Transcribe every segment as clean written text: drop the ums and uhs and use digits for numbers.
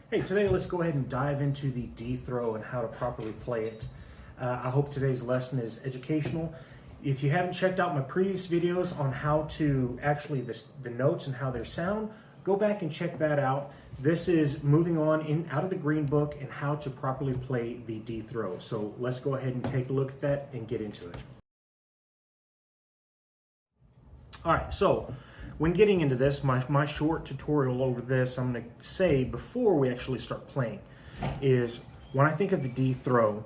Hey, today let's go ahead and dive into the D throw and how to properly play it. I hope today's lesson is educational. If you haven't checked out my previous videos on how to actually the notes and how they sound, go back and check that out. This is moving on out of the green book and how to properly play the D throw. So let's go ahead and take a look at that and get into it. All right, so when getting into this, my short tutorial over this, I'm going to say before we actually start playing, is when I think of the D throw,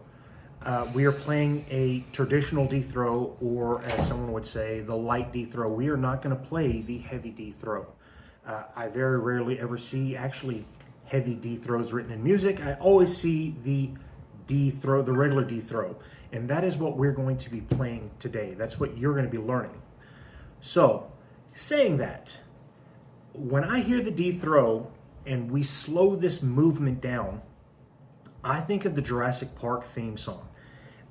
we are playing a traditional D throw, or as someone would say, the light D throw. We are not going to play the heavy D throw. I very rarely ever see actually heavy D throws written in music. I always see the D throw, the regular D throw, and that is what we're going to be playing today. That's what you're going to be learning. So, saying that, when I hear the D throw and we slow this movement down, I think of the Jurassic Park theme song.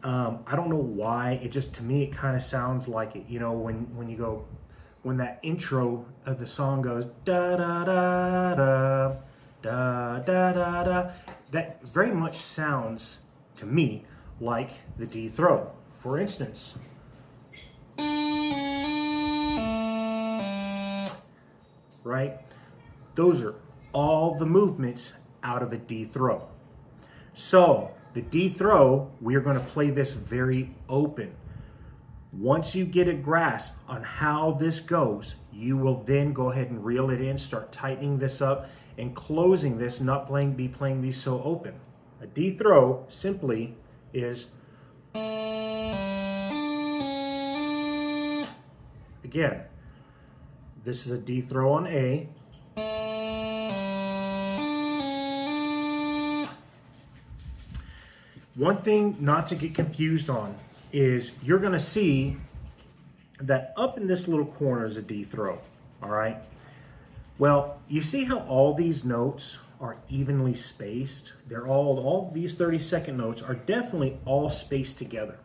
I don't know why, it just, to me, it kind of sounds like it. You know, when that intro of the song goes da da da da da da da da, that very much sounds to me like the D throw. For instance, right? Those are all the movements out of a D throw. So the D throw, we are going to play this very open. Once you get a grasp on how this goes, you will then go ahead and reel it in, start tightening this up and closing this, not be playing these so open. A D throw simply is, again, this is a D throw on A. One thing not to get confused on is you're going to see that up in this little corner is a D throw, all right? Well, you see how all these notes are evenly spaced? They're all these 30-second notes are definitely all spaced together.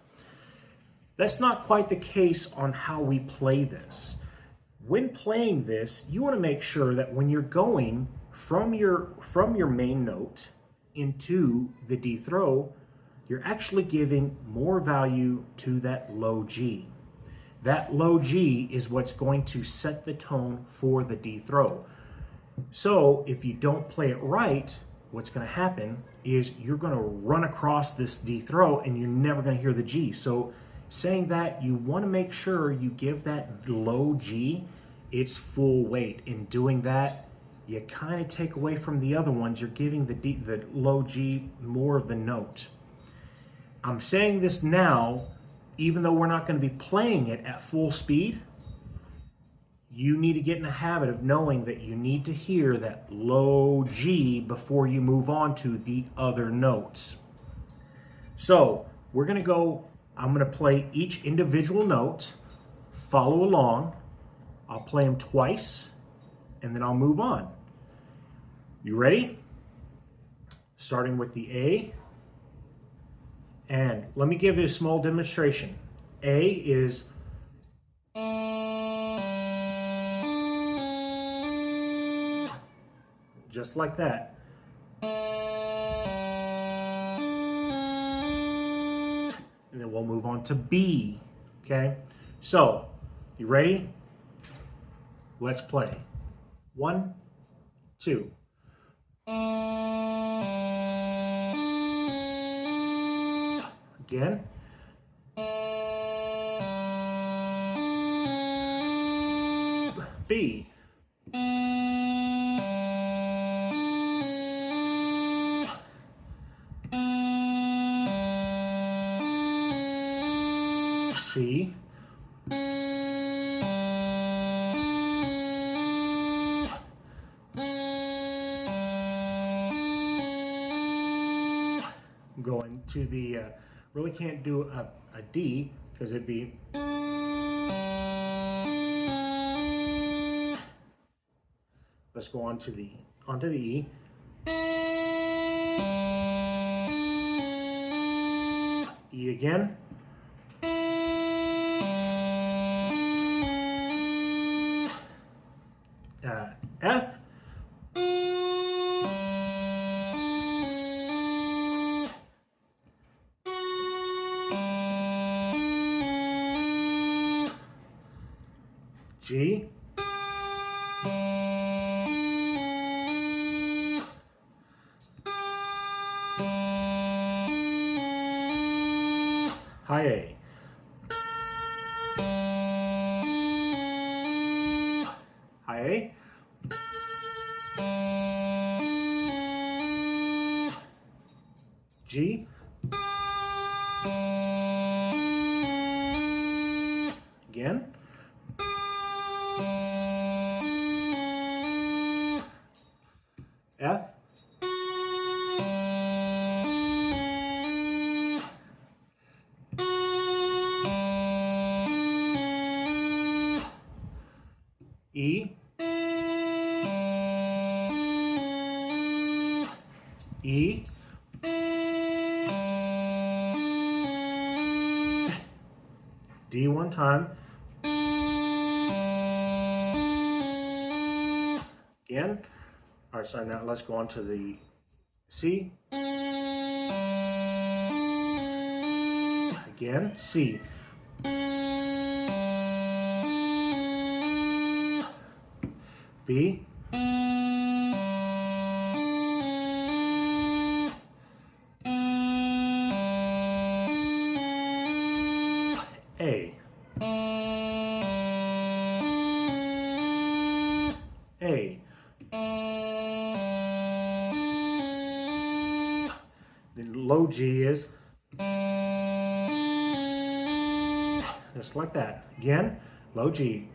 That's not quite the case on how we play this. When playing this, you want to make sure that when you're going from your main note into the D throw, you're actually giving more value to that low G. That low G is what's going to set the tone for the D throw. So if you don't play it right, what's going to happen is you're going to run across this D throw and you're never going to hear the G. So saying that, you want to make sure you give that low G its full weight. In doing that, you kind of take away from the other ones. You're giving the low G more of the note. I'm saying this now, even though we're not going to be playing it at full speed. You need to get in the habit of knowing that you need to hear that low G before you move on to the other notes. So we're going to go, I'm going to play each individual note, follow along. I'll play them twice, and then I'll move on. You ready? Starting with the A. And let me give you a small demonstration. A is just like that. And then we'll move on to B, okay? So, you ready? Let's play. 1, 2. Again. B. C. Going to the, really can't do a D because it'd be, let's go onto the E. E again. F. G, high A, high A, G, again, F, E, E, D one time, again. All right, so now let's go on to the C, again, C, B, A, A, then low G is just like that. Again, low G.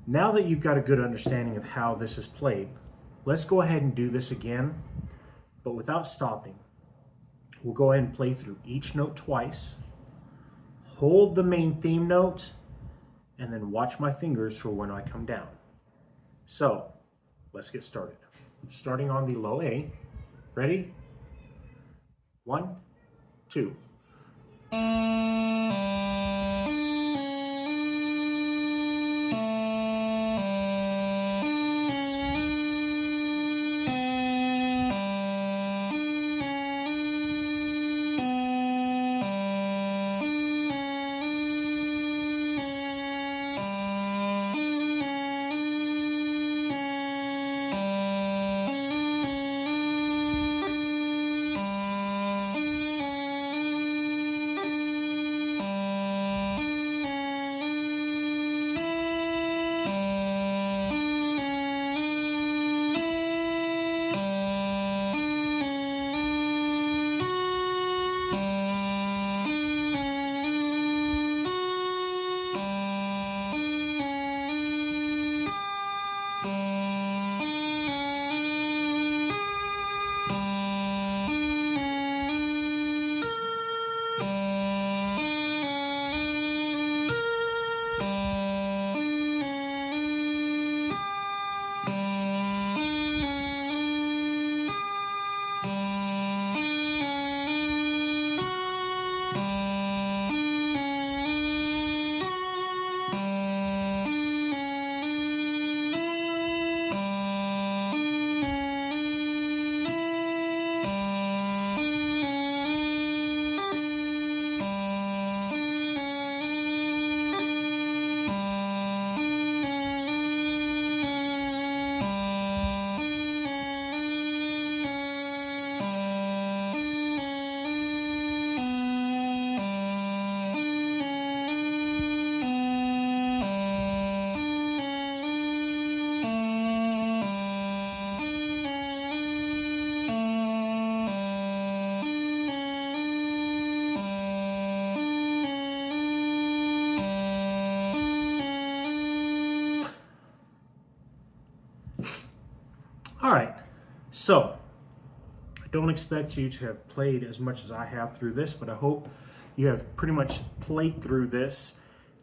Now that you've got a good understanding of how this is played, let's go ahead and do this again, but without stopping. We'll go ahead and play through each note twice, hold the main theme note, and then watch my fingers for when I come down. So, let's get started. Starting on the low A. Ready? 1, 2. All right, so I don't expect you to have played as much as I have through this, but I hope you have pretty much played through this,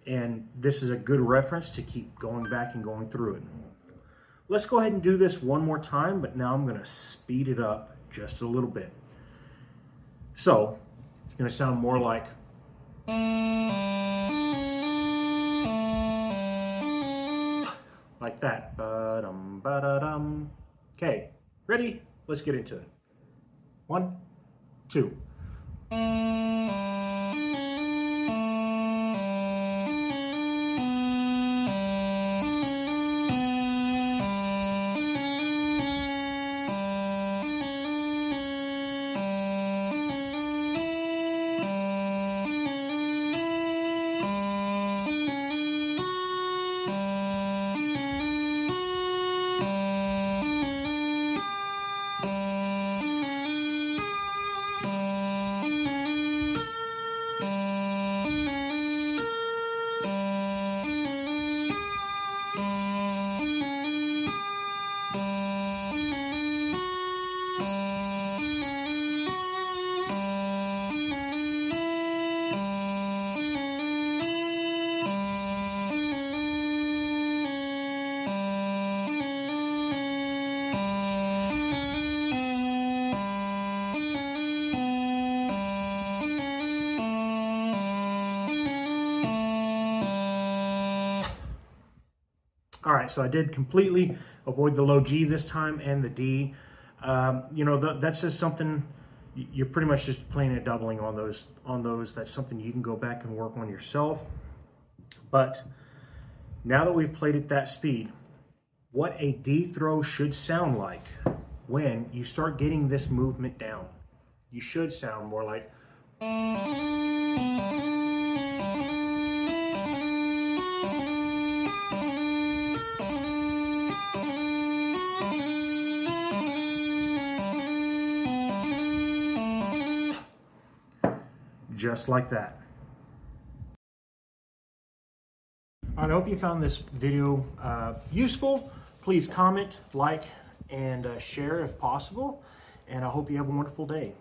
and this is a good reference to keep going back and going through it. Let's go ahead and do this one more time, but now I'm going to speed it up just a little bit. So it's going to sound more like that. Ba-dum, ba-da-dum. Okay, ready? Let's get into it. 1, 2. right, so I did completely avoid the low G this time and the D. You know, that's just something, you're pretty much just playing a doubling on those. That's something you can go back and work on yourself. But now that we've played at that speed, what a D throw should sound like when you start getting this movement down. You should sound more like, just like that. I hope you found this video useful. Please comment, like, and share if possible. And I hope you have a wonderful day.